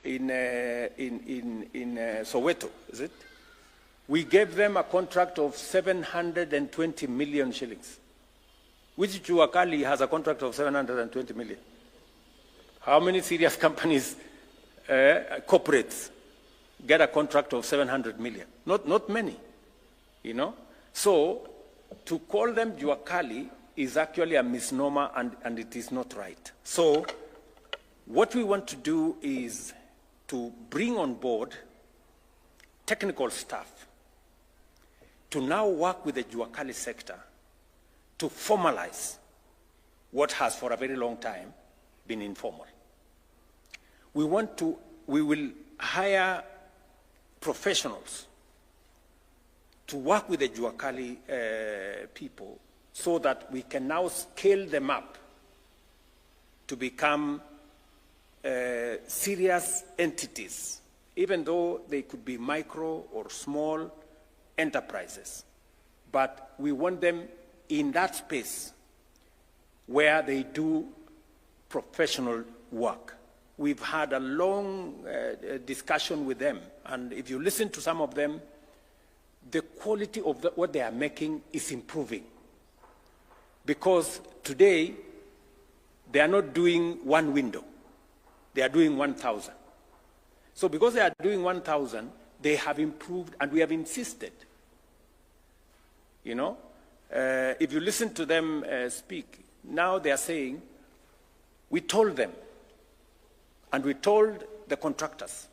in Soweto, is it? We gave them a contract of 720 million shillings, which Juakali has a contract of 720 million. How many serious companies, corporates, get a contract of 700 million? Not many, you know? So to call them Juakali is actually a misnomer, and it is not right. So what we want to do is to bring on board technical staff to now work with the Juakali sector to formalize what has for a very long time been informal. We will hire professionals to work with the Juakali people so that we can now scale them up to become serious entities, even though they could be micro or small enterprises. But we want them in that space where they do professional work. We've had a long discussion with them, and if you listen to some of them, the quality of what they are making is improving. Because today, they are not doing one window, they are doing 1,000. So because they are doing 1,000, they have improved, and we have insisted. You know, if you listen to them speak, now they are saying, we told them, and we told the contractors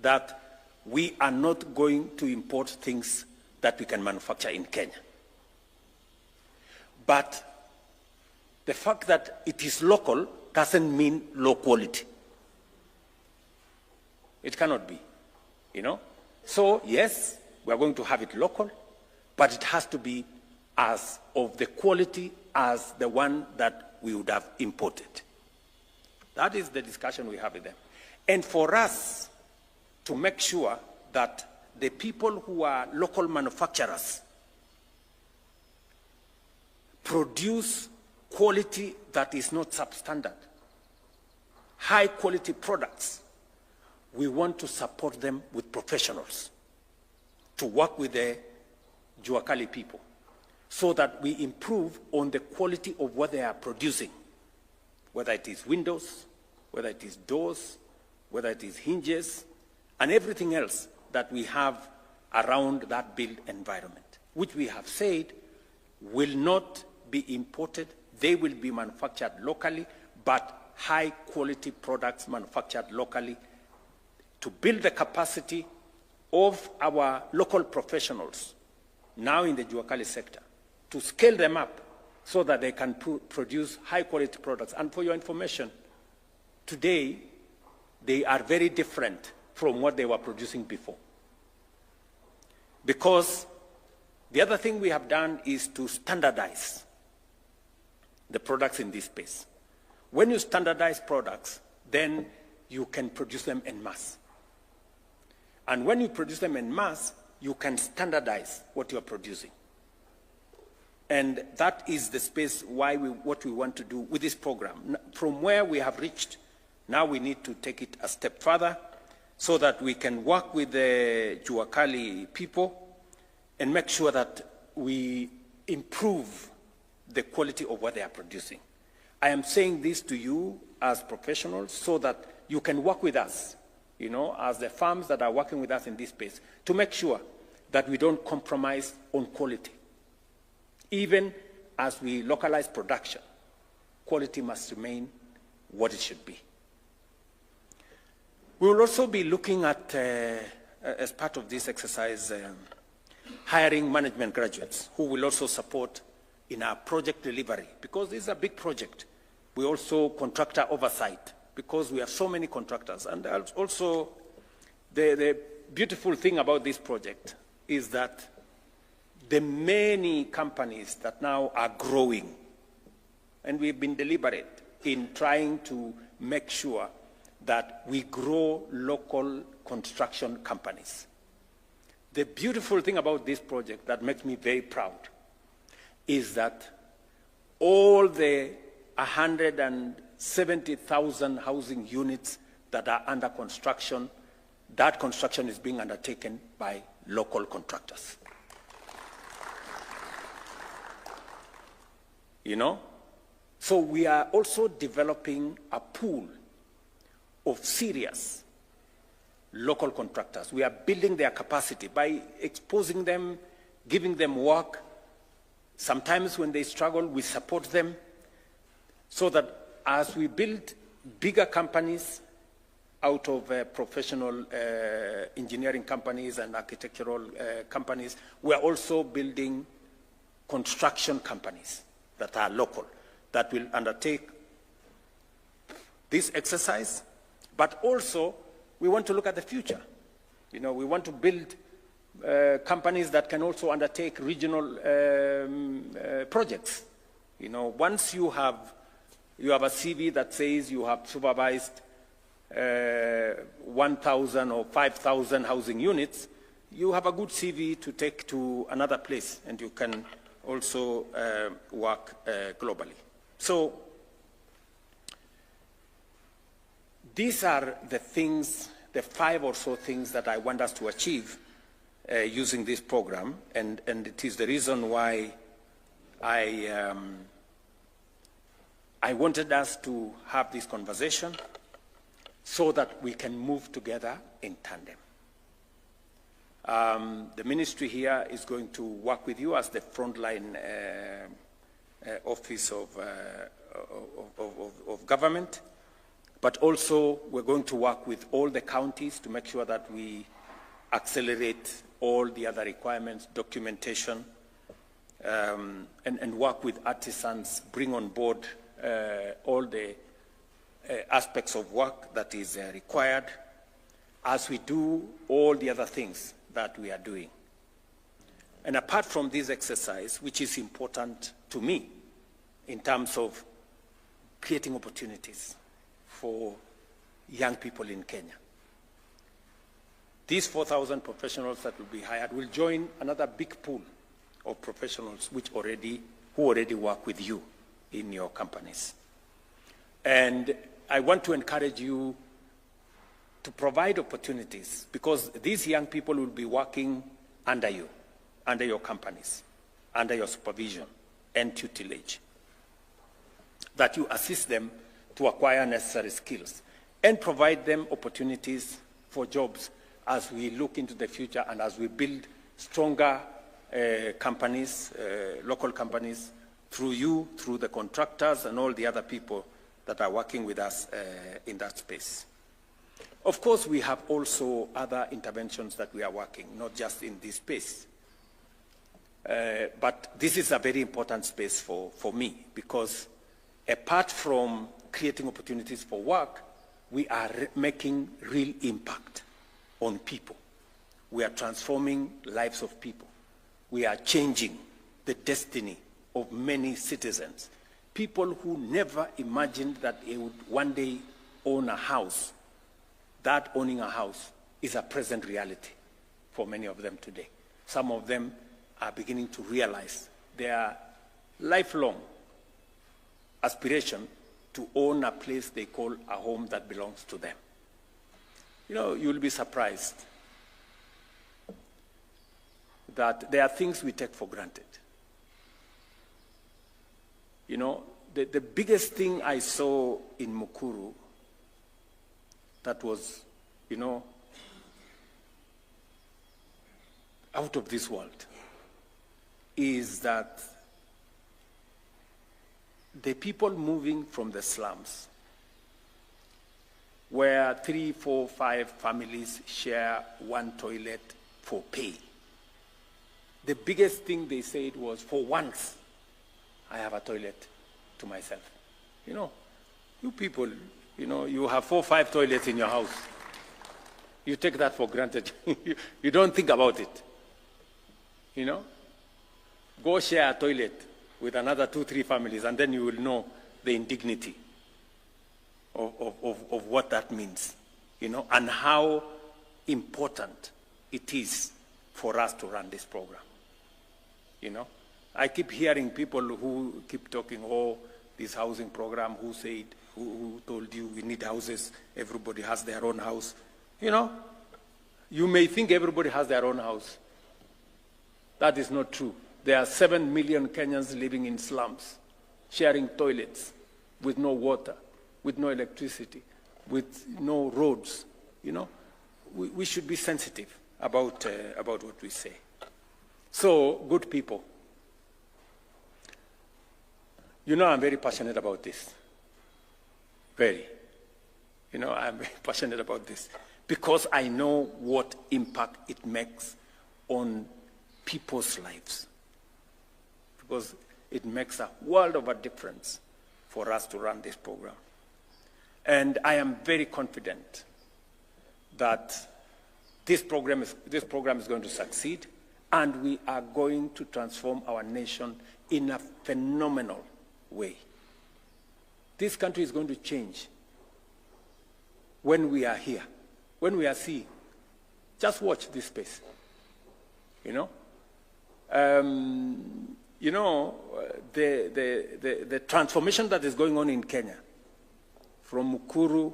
that we are not going to import things that we can manufacture in Kenya. But the fact that it is local doesn't mean low quality. It cannot be, you know. So yes, we are going to have it local, but it has to be as of the quality as the one that we would have imported. That is the discussion we have with them. And for us to make sure that the people who are local manufacturers produce quality that is not substandard, high quality products, we want to support them with professionals to work with the Juakali people so that we improve on the quality of what they are producing, whether it is windows, whether it is doors, whether it is hinges, and everything else that we have around that built environment, which we have said will not be imported. They will be manufactured locally, but high quality products manufactured locally to build the capacity of our local professionals now in the Juakali sector, to scale them up so that they can produce high quality products. And for your information, today they are very different from what they were producing before. Because the other thing we have done is to standardize the products in this space. When you standardize products, then you can produce them en masse. And when you produce them en masse, you can standardize what you are producing. And that is the space what we want to do with this program. From where we have reached, now we need to take it a step further so that we can work with the Juakali people and make sure that we improve the quality of what they are producing. I am saying this to you as professionals so that you can work with us, you know, as the firms that are working with us in this space, to make sure that we don't compromise on quality. Even as we localize production, quality must remain what it should be. We will also be looking at, as part of this exercise, hiring management graduates who will also support in our project delivery, because this is a big project. We also contractor oversight, because we have so many contractors. And also, the beautiful thing about this project is that the many companies that now are growing, and we've been deliberate in trying to make sure that we grow local construction companies. The beautiful thing about this project that makes me very proud is that all the 170,000 housing units that are under construction, that construction is being undertaken by local contractors. You know? So we are also developing a pool of serious local contractors. We are building their capacity by exposing them, giving them work. Sometimes when they struggle, we support them so that as we build bigger companies out of professional engineering companies and architectural companies, we are also building construction companies that are local, that will undertake this exercise, but also we want to look at the future. You know, we want to build companies that can also undertake regional projects. You know, once you have a CV that says you have supervised 1,000 or 5,000 housing units, you have a good CV to take to another place, and you can also work globally. So these are the things, the 5 or so things that I want us to achieve using this program, and it is the reason why I wanted us to have this conversation so that we can move together in tandem. The ministry here is going to work with you as the frontline office of government, but also we're going to work with all the counties to make sure that we accelerate all the other requirements, documentation, and work with artisans, bring on board all the aspects of work that is required as we do all the other things that we are doing. And apart from this exercise, which is important to me in terms of creating opportunities for young people in Kenya, these 4,000 professionals that will be hired will join another big pool of professionals who already work with you in your companies. And I want to encourage you to provide opportunities, because these young people will be working under you, under your companies, under your supervision and tutelage, that you assist them to acquire necessary skills and provide them opportunities for jobs as we look into the future and as we build stronger companies, local companies, through you, through the contractors and all the other people that are working with us in that space. Of course, we have also other interventions that we are working, not just in this space. But this is a very important space for me, because apart from creating opportunities for work, we are making real impact on people. We are transforming lives of people. We are changing the destiny of many citizens. People who never imagined that they would one day own a house. That owning a house is a present reality for many of them today. Some of them are beginning to realize their lifelong aspiration to own a place they call a home that belongs to them. You know, you'll be surprised that there are things we take for granted. You know, the biggest thing I saw in Mukuru that was, you know, out of this world is that the people moving from the slums, where 3, 4, 5 families share one toilet for pay, the biggest thing they said was, for once, I have a toilet to myself. You know, you people, you know, you have 4, 5 toilets in your house. You take that for granted. You don't think about it. You know? Go share a toilet with another 2, 3 families, and then you will know the indignity of what that means, you know, and how important it is for us to run this program. You know? I keep hearing people who keep talking, oh, this housing program, who said who told you we need houses, everybody has their own house. You know, you may think everybody has their own house. That is not true. There are 7 million Kenyans living in slums, sharing toilets, with no water, with no electricity, with no roads. You know, we should be sensitive about what we say. So, good people, you know I'm very passionate about this. Very. You know, I'm very passionate about this because I know what impact it makes on people's lives. Because it makes a world of a difference for us to run this program. And I am very confident that this program is going to succeed, and we are going to transform our nation in a phenomenal way. This country is going to change when we are here, when we are seeing. Just watch this space, you know. The transformation that is going on in Kenya, from Mukuru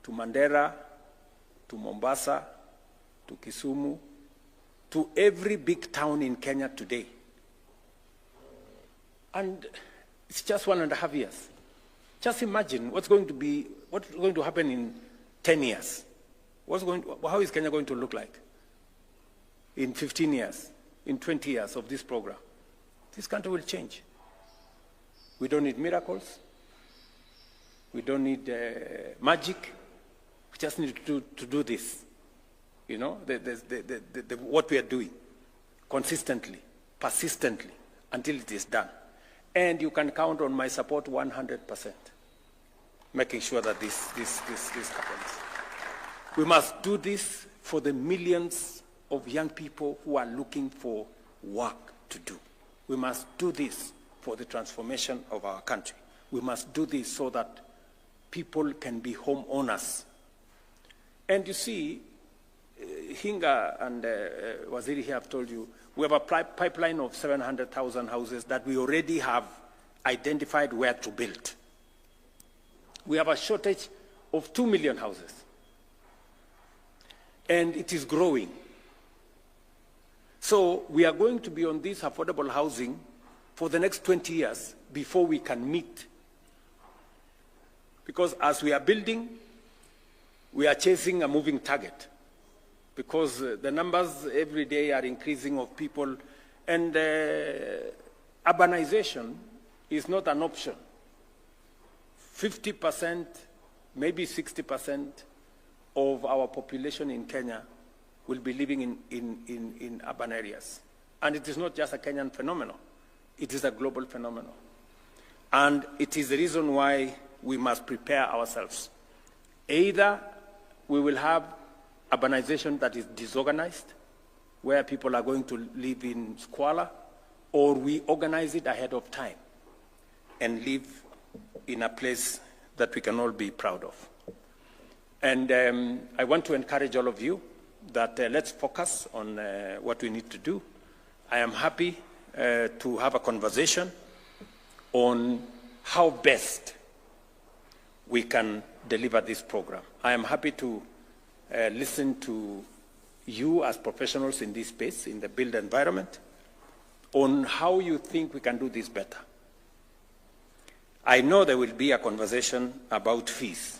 to Mandera to Mombasa to Kisumu to every big town in Kenya today. And it's just 1.5 years. Just imagine what's going to happen in 10 years. How is Kenya going to look like in 15 years, in 20 years of this program? This country will change. We don't need miracles. We don't need magic. We just need to do this. You know, what we are doing consistently, persistently, until it is done. And you can count on my support 100%, making sure that this happens. We must do this for the millions of young people who are looking for work to do. We must do this for the transformation of our country. We must do this so that people can be homeowners. And you see, Hinga and Waziri here have told you, we have a pipeline of 700,000 houses that we already have identified where to build. We have a shortage of 2 million houses. And it is growing. So we are going to be on this affordable housing for the next 20 years before we can meet. Because as we are building, we are chasing a moving target. Because the numbers every day are increasing of people, and urbanization is not an option. 50%, maybe 60% of our population in Kenya will be living in urban areas. And it is not just a Kenyan phenomenon. It is a global phenomenon. And it is the reason why we must prepare ourselves. Either we will have urbanization that is disorganized, where people are going to live in squalor, or we organize it ahead of time and live in a place that we can all be proud of. And I want to encourage all of you that let's focus on what we need to do. I am happy to have a conversation on how best we can deliver this program. I am happy to listen to you as professionals in this space, in the built environment, on how you think we can do this better. I know there will be a conversation about fees.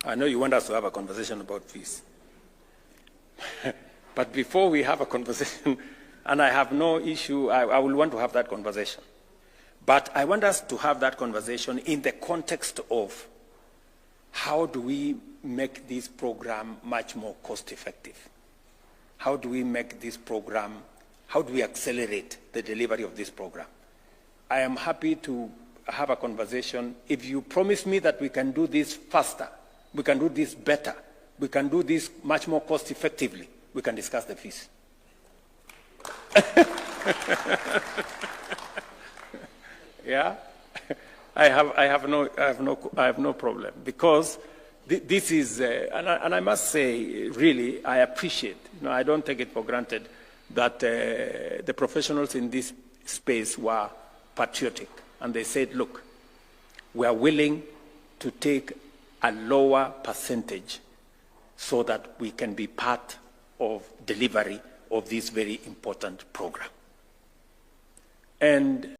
I know you want us to have a conversation about fees. But before we have a conversation, and I have no issue, I will want to have that conversation. But I want us to have that conversation in the context of how do we make this program much more cost-effective? How do we make this program, how do we accelerate the delivery of this program? I am happy to have a conversation. If you promise me that we can do this faster, we can do this better, we can do this much more cost-effectively, we can discuss the fees. Yeah? I have no problem, because this is, and I must say, really, I appreciate, I don't take it for granted that the professionals in this space were patriotic, and they said, look, we are willing to take a lower percentage so that we can be part of delivery of this very important program. And